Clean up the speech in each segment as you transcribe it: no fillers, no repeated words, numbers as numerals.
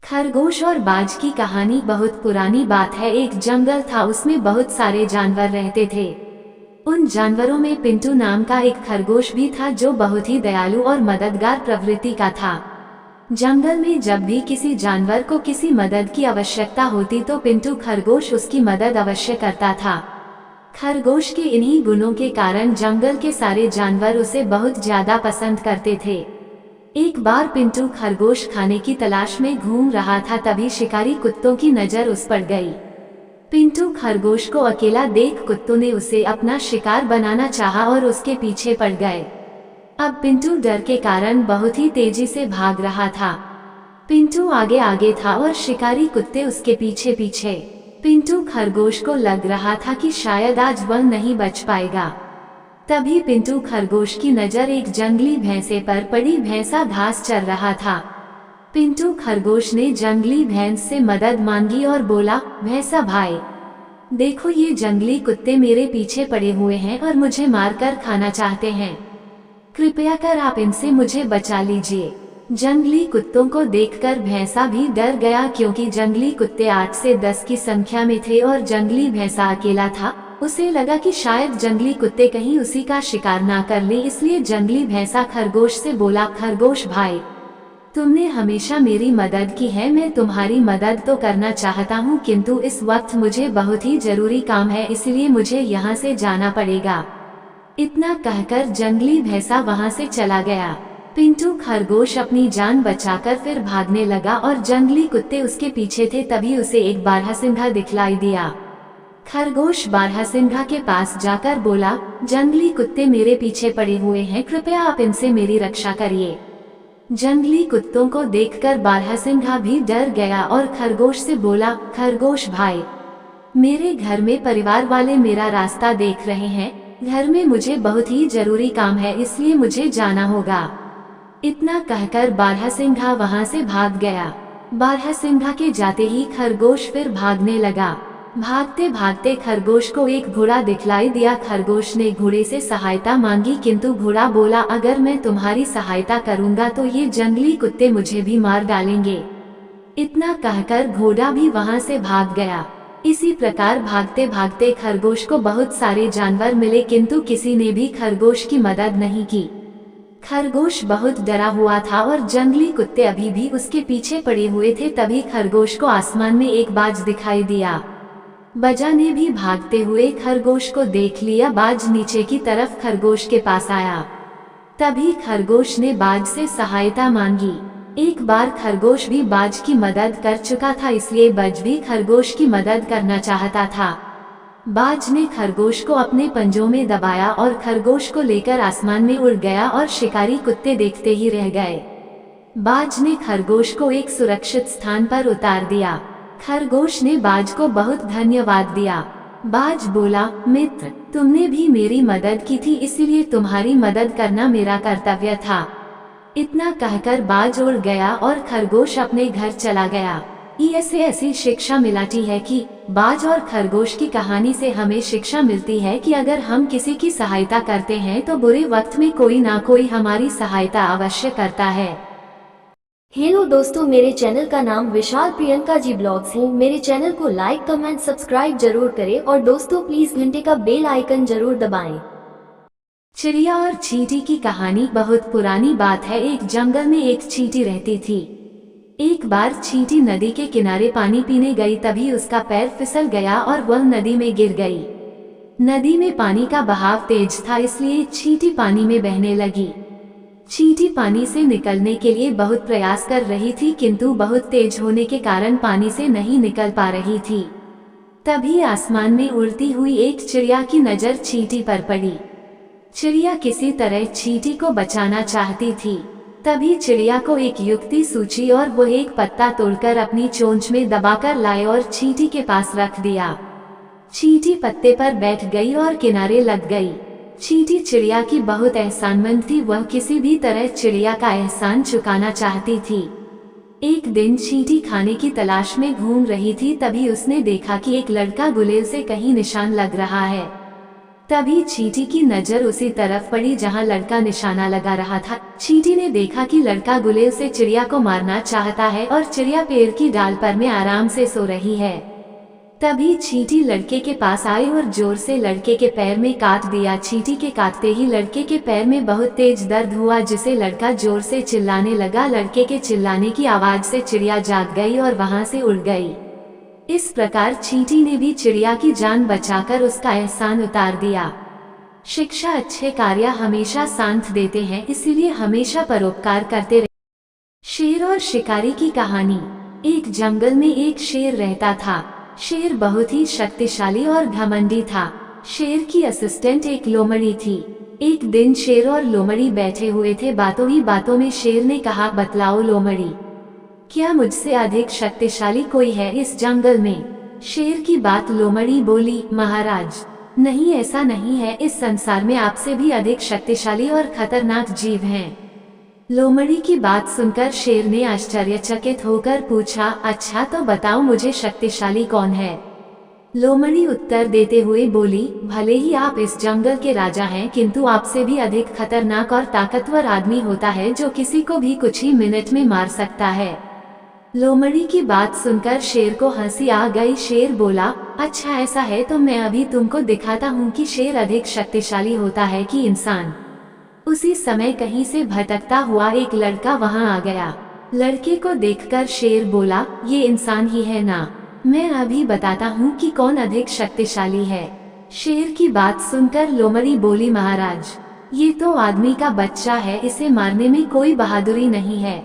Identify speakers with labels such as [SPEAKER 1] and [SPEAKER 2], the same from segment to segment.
[SPEAKER 1] खरगोश और बाज की कहानी बहुत पुरानी बात है। एक जंगल था, उसमें बहुत सारे जानवर रहते थे। उन जानवरों में पिंटू नाम का एक खरगोश भी था जो बहुत ही दयालु और मददगार प्रवृत्ति का था। जंगल में जब भी किसी जानवर को किसी मदद की आवश्यकता होती तो पिंटू खरगोश उसकी मदद अवश्य करता था। खरगोश के इन्हीं गुणों के कारण जंगल के सारे जानवर उसे बहुत ज्यादा पसंद करते थे। एक बार पिंटू खरगोश खाने की तलाश में घूम रहा था, तभी शिकारी कुत्तों की नजर उस पर गई। पिंटू खरगोश को अकेला देख कुत्तों ने उसे अपना शिकार बनाना चाहा और उसके पीछे पड़ गए। अब पिंटू डर के कारण बहुत ही तेजी से भाग रहा था। पिंटू आगे आगे था और शिकारी कुत्ते उसके पीछे पीछे। पिंटू खरगोश को लग रहा था कि शायद आज वह नहीं बच पाएगा। तभी पिंटू खरगोश की नजर एक जंगली भैंसे पर पड़ी। भैंसा घास चर रहा था। पिंटू खरगोश ने जंगली भैंस से मदद मांगी और बोला, भैंसा भाई, देखो ये जंगली कुत्ते मेरे पीछे पड़े हुए हैं और मुझे मारकर खाना चाहते हैं। कृपया कर आप इनसे मुझे बचा लीजिए। जंगली कुत्तों को देखकर भैंसा भी डर गया, क्योंकि जंगली कुत्ते 8 से 10 की संख्या में थे और जंगली भैंसा अकेला था। उसे लगा कि शायद जंगली कुत्ते कहीं उसी का शिकार ना कर ले, इसलिए जंगली भैंसा खरगोश से बोला, खरगोश भाई, तुमने हमेशा मेरी मदद की है, मैं तुम्हारी मदद तो करना चाहता हूँ, किंतु इस वक्त मुझे बहुत ही जरूरी काम है, इसलिए मुझे यहाँ से जाना पड़ेगा। इतना कहकर जंगली भैंसा वहाँ से चला गया। पिंटू खरगोश अपनी जान बचाकर फिर भागने लगा और जंगली कुत्ते उसके पीछे थे। तभी उसे एक बारहसिंघा दिखलाई दिया। खरगोश बारहसिंघा के पास जाकर बोला, जंगली कुत्ते मेरे पीछे पड़े हुए हैं, कृपया आप इनसे मेरी रक्षा करिए। जंगली कुत्तों को देखकर बारहसिंघा भी डर गया और खरगोश से बोला, खरगोश भाई, मेरे घर में परिवार वाले मेरा रास्ता देख रहे हैं। घर में मुझे बहुत ही जरूरी काम है, इसलिए मुझे जाना होगा। इतना कहकर बारहसिंघा वहां से भाग गया। बारहसिंघा के जाते ही खरगोश फिर भागने लगा। भागते भागते खरगोश को एक घोड़ा दिखलाई दिया। खरगोश ने घोड़े से सहायता मांगी, किंतु घोड़ा बोला, अगर मैं तुम्हारी सहायता करूंगा तो ये जंगली कुत्ते मुझे भी मार डालेंगे। इतना कहकर घोड़ा भी वहां से भाग गया। इसी प्रकार भागते भागते खरगोश को बहुत सारे जानवर मिले, किंतु किसी ने भी खरगोश की मदद नहीं की। खरगोश बहुत डरा हुआ था और जंगली कुत्ते अभी भी उसके पीछे पड़े हुए थे। तभी खरगोश को आसमान में एक बाज दिखाई दिया। बाजा ने भी भागते हुए खरगोश को देख लिया। बाज नीचे की तरफ खरगोश के पास आया। तभी खरगोश ने बाज से सहायता मांगी। एक बार खरगोश भी बाज की मदद कर चुका था, इसलिए बाज भी खरगोश की मदद करना चाहता था। बाज ने खरगोश को अपने पंजों में दबाया और खरगोश को लेकर आसमान में उड़ गया और शिकारी कुत्ते देखते ही रह गए। बाज ने खरगोश को एक सुरक्षित स्थान पर उतार दिया। खरगोश ने बाज को बहुत धन्यवाद दिया। बाज बोला, मित्र, तुमने भी मेरी मदद की थी, इसलिए तुम्हारी मदद करना मेरा कर्तव्य था। इतना कहकर बाज उड़ गया और खरगोश अपने घर चला गया। इससे ऐसी शिक्षा मिलती है कि बाज और खरगोश की कहानी से हमें शिक्षा मिलती है कि अगर हम किसी की सहायता करते हैं तो बुरे वक्त में कोई ना कोई हमारी सहायता अवश्य करता है।
[SPEAKER 2] हेलो दोस्तों, मेरे चैनल का नाम विशाल प्रियंका जी ब्लॉग्स है। मेरे चैनल को लाइक, कमेंट, सब्सक्राइब जरूर करें और दोस्तों प्लीज घंटे का बेल आइकन जरूर दबाएं।
[SPEAKER 1] चिड़िया और चींटी की कहानी बहुत पुरानी बात है। एक जंगल में एक चींटी रहती थी। एक बार चींटी नदी के किनारे पानी पीने गई, तभी उसका पैर फिसल गया और वह नदी में गिर गई। नदी में पानी का बहाव तेज था, इसलिए चींटी पानी में बहने लगी। चींटी पानी से निकलने के लिए बहुत प्रयास कर रही थी, किंतु बहुत तेज होने के कारण पानी से नहीं निकल पा रही थी। तभी आसमान में उड़ती हुई एक चिड़िया की नजर चींटी पर पड़ी। चिड़िया किसी तरह चींटी को बचाना चाहती थी। तभी चिड़िया को एक युक्ति सूझी और वो एक पत्ता तोड़कर अपनी चोंच में दबाकर लाए और चींटी के पास रख दिया। चींटी पत्ते पर बैठ गई और किनारे लग गई। चींटी चिड़िया की बहुत एहसानमंद थी, वह किसी भी तरह चिड़िया का एहसान चुकाना चाहती थी। एक दिन चींटी खाने की तलाश में घूम रही थी, तभी उसने देखा कि एक लड़का गुलेल से कहीं निशान लग रहा है। तभी चींटी की नजर उसी तरफ पड़ी जहां लड़का निशाना लगा रहा था। चींटी ने देखा कि लड़का गुलेल से चिड़िया को मारना चाहता है और चिड़िया पेड़ की डाल पर में आराम से सो रही है। तभी चींटी लड़के के पास आई और जोर से लड़के के पैर में काट दिया। चींटी के काटते ही लड़के के पैर में बहुत तेज दर्द हुआ, जिसे लड़का जोर से चिल्लाने लगा। लड़के के चिल्लाने की आवाज से चिड़िया जाग गई और वहां से उड़ गई। इस प्रकार चींटी ने भी चिड़िया की जान बचाकर उसका एहसान उतार दिया। शिक्षा अच्छे कार्य हमेशा शांत देते हैं, इसीलिए हमेशा परोपकार करते रहे। शेर और शिकारी की कहानी। एक जंगल में एक शेर रहता था। शेर बहुत ही शक्तिशाली और घमंडी था। शेर की असिस्टेंट एक लोमड़ी थी। एक दिन शेर और लोमड़ी बैठे हुए थे। बातों ही बातों में शेर ने कहा, बतलाओ लोमड़ी, क्या मुझसे अधिक शक्तिशाली कोई है इस जंगल में? शेर की बात लोमड़ी बोली, महाराज, नहीं, ऐसा नहीं है। इस संसार में आपसे भी अधिक शक्तिशाली और खतरनाक जीव हैं। लोमड़ी की बात सुनकर शेर ने आश्चर्यचकित होकर पूछा, अच्छा तो बताओ मुझे शक्तिशाली कौन है? लोमड़ी उत्तर देते हुए बोली, भले ही आप इस जंगल के राजा हैं, किंतु आपसे भी अधिक खतरनाक और ताकतवर आदमी होता है जो किसी को भी कुछ ही मिनट में मार सकता है। लोमड़ी की बात सुनकर शेर को हंसी आ गई। शेर बोला, अच्छा ऐसा है तो मैं अभी तुमको दिखाता हूँ कि शेर अधिक शक्तिशाली होता है कि इंसान। उसी समय कहीं से भटकता हुआ एक लड़का वहां आ गया। लड़के को देखकर शेर बोला, ये इंसान ही है ना? मैं अभी बताता हूँ कि कौन अधिक शक्तिशाली है। शेर की बात सुनकर लोमड़ी बोली, महाराज, ये तो आदमी का बच्चा है, इसे मारने में कोई बहादुरी नहीं है।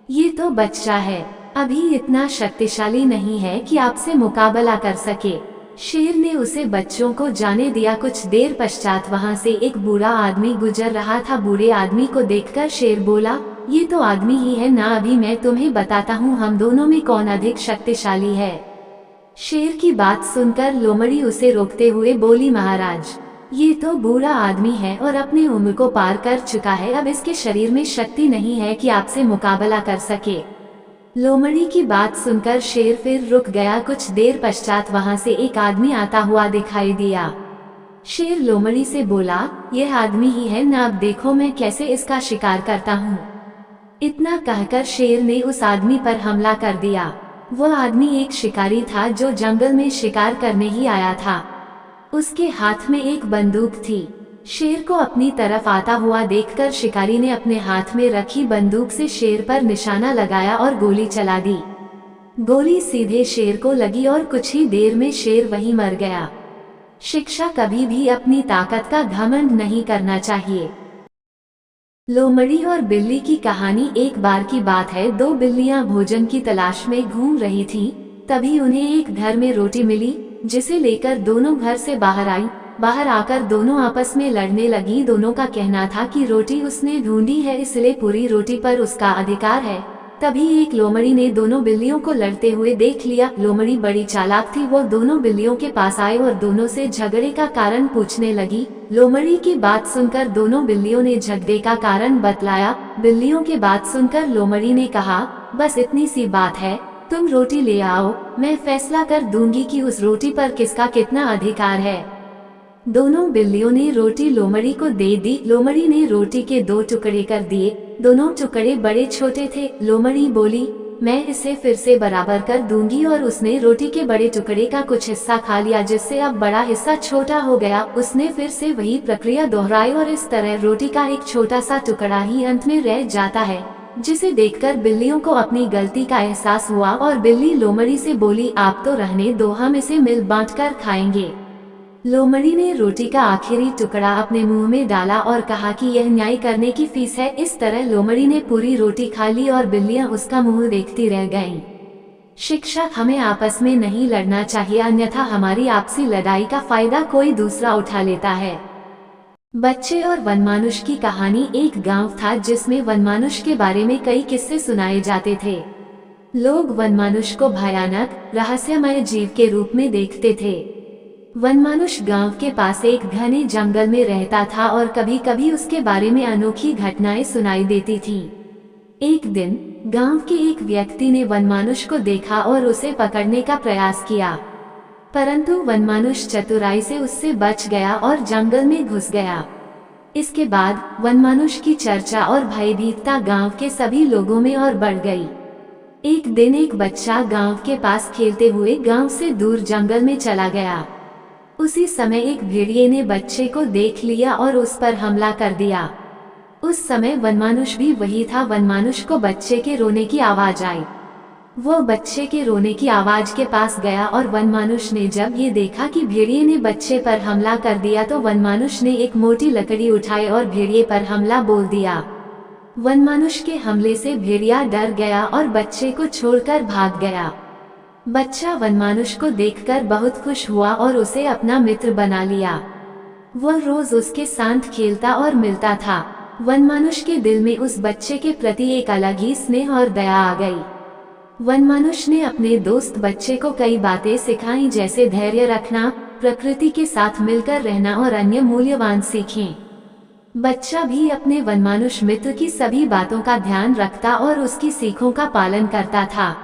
[SPEAKER 1] ये तो बच्चा है, अभी इतना शक्तिशाली नहीं है कि आपसे मुकाबला कर सके। शेर ने उसे बच्चों को जाने दिया। कुछ देर पश्चात वहां से एक बूढ़ा आदमी गुजर रहा था। बूढ़े आदमी को देखकर शेर बोला, ये तो आदमी ही है ना? अभी मैं तुम्हें बताता हूँ हम दोनों में कौन अधिक शक्तिशाली है। शेर की बात सुनकर लोमड़ी उसे रोकते हुए बोली, महाराज, ये तो बूढ़ा आदमी है और अपनी उम्र को पार कर चुका है। अब इसके शरीर में शक्ति नहीं है कि आपसे मुकाबला कर सके। लोमड़ी की बात सुनकर शेर फिर रुक गया। कुछ देर पश्चात वहां से एक आदमी आता हुआ दिखाई दिया। शेर लोमड़ी से बोला, यह आदमी ही है ना? अब देखो मैं कैसे इसका शिकार करता हूँ। इतना कहकर शेर ने उस आदमी पर हमला कर दिया। वह आदमी एक शिकारी था जो जंगल में शिकार करने ही आया था। उसके हाथ में एक बंदूक थी। शेर को अपनी तरफ आता हुआ देखकर शिकारी ने अपने हाथ में रखी बंदूक से शेर पर निशाना लगाया और गोली चला दी। गोली सीधे शेर को लगी और कुछ ही देर में शेर वहीं मर गया। शिक्षा, कभी भी अपनी ताकत का घमंड नहीं करना चाहिए। लोमड़ी और बिल्ली की कहानी। एक बार की बात है, दो बिल्लियां भोजन की तलाश में घूम रही थीं। तभी उन्हें एक घर में रोटी मिली, जिसे लेकर दोनों घर से बाहर आई। बाहर आकर दोनों आपस में लड़ने लगी। दोनों का कहना था कि रोटी उसने ढूंढी है, इसलिए पूरी रोटी पर उसका अधिकार है। तभी एक लोमड़ी ने दोनों बिल्लियों को लड़ते हुए देख लिया। लोमड़ी बड़ी चालाक थी। वो दोनों बिल्लियों के पास आई और दोनों से झगड़े का कारण पूछने लगी। लोमड़ी की बात सुनकर दोनों बिल्लियों ने झगड़े का कारण बतलाया। बिल्लियों की बात सुनकर लोमड़ी ने कहा, बस इतनी सी बात है, तुम रोटी ले आओ, मैं फैसला कर दूंगी कि उस रोटी पर किसका कितना अधिकार है। दोनों बिल्लियों ने रोटी लोमड़ी को दे दी। लोमड़ी ने रोटी के 2 टुकड़े कर दिए। दोनों टुकड़े बड़े छोटे थे। लोमड़ी बोली, मैं इसे फिर से बराबर कर दूंगी, और उसने रोटी के बड़े टुकड़े का कुछ हिस्सा खा लिया, जिससे अब बड़ा हिस्सा छोटा हो गया। उसने फिर से वही प्रक्रिया दोहराई और इस तरह रोटी का एक छोटा सा टुकड़ा ही अंत में रह जाता है, जिसे देखकर बिल्लियों को अपनी गलती का एहसास हुआ और बिल्ली लोमड़ी से बोली, आप तो रहने दो, हम इसे मिल बांट कर खाएंगे। लोमड़ी ने रोटी का आखिरी टुकड़ा अपने मुंह में डाला और कहा कि यह न्याय करने की फीस है। इस तरह लोमड़ी ने पूरी रोटी खा ली और बिल्लियां उसका मुंह देखती रह गईं। शिक्षा, हमें आपस में नहीं लड़ना चाहिए, अन्यथा हमारी आपसी लड़ाई का फायदा कोई दूसरा उठा लेता है। बच्चे और वनमानुष की कहानी। एक गांव था जिसमें वनमानुष के बारे में कई किस्से सुनाए जाते थे। लोग वनमानुष को भयानक, रहस्यमय जीव के रूप में देखते थे। वनमानुष गांव के पास एक घने जंगल में रहता था और कभी कभी उसके बारे में अनोखी घटनाएं सुनाई देती थीं। एक दिन गांव के एक व्यक्ति ने वनमानुष को देखा और उसे पकड़ने का प्रयास किया। परंतु वनमानुष चतुराई से उससे बच गया और जंगल में घुस गया। इसके बाद वनमानुष की चर्चा और भयभीतता गांव के सभी लोगों में और बढ़ गई। एक दिन एक बच्चा गांव के पास खेलते हुए गांव से दूर जंगल में चला गया। उसी समय एक भेड़िए ने बच्चे को देख लिया और उस पर हमला कर दिया। उस समय वनमानुष भी वही था। वनमानुष को बच्चे के रोने की आवाज आई। वो बच्चे के रोने की आवाज के पास गया और वनमानुष ने जब ये देखा कि भेड़िए ने बच्चे पर हमला कर दिया तो वनमानुष ने एक मोटी लकड़ी उठाई और भेड़िए पर हमला बोल दिया। वनमानुष के हमले से भेड़िया डर गया और बच्चे को छोड़कर भाग गया। बच्चा वनमानुष को देखकर बहुत खुश हुआ और उसे अपना मित्र बना लिया। वह रोज उसके साथ खेलता और मिलता था। वनमानुष के दिल में उस बच्चे के प्रति एक अलग ही स्नेह और दया आ गई। वनमानुष ने अपने दोस्त बच्चे को कई बातें सिखाई, जैसे धैर्य रखना, प्रकृति के साथ मिलकर रहना और अन्य मूल्यवान सीखें। बच्चा भी अपने वनमानुष मित्र की सभी बातों का ध्यान रखता और उसकी सीखों का पालन करता था।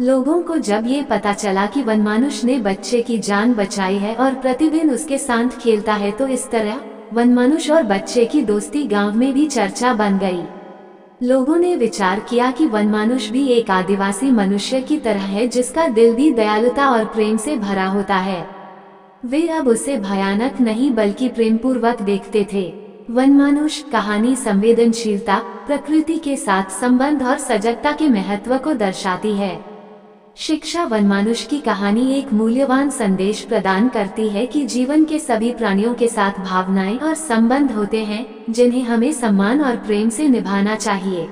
[SPEAKER 1] लोगों को जब ये पता चला कि वनमानुष ने बच्चे की जान बचाई है और प्रतिदिन उसके साथ खेलता है तो इस तरह वनमानुष और बच्चे की दोस्ती गांव में भी चर्चा बन गई। लोगों ने विचार किया कि वनमानुष भी एक आदिवासी मनुष्य की तरह है जिसका दिल भी दयालुता और प्रेम से भरा होता है। वे अब उसे भयानक नहीं बल्कि प्रेमपूर्वक देखते थे। वनमानुष कहानी संवेदनशीलता, प्रकृति के साथ संबंध और सजगता के महत्व को दर्शाती है। शिक्षा वनमानुष की कहानी एक मूल्यवान संदेश प्रदान करती है कि जीवन के सभी प्राणियों के साथ भावनाएं और संबंध होते हैं जिन्हें हमें सम्मान और प्रेम से निभाना चाहिए।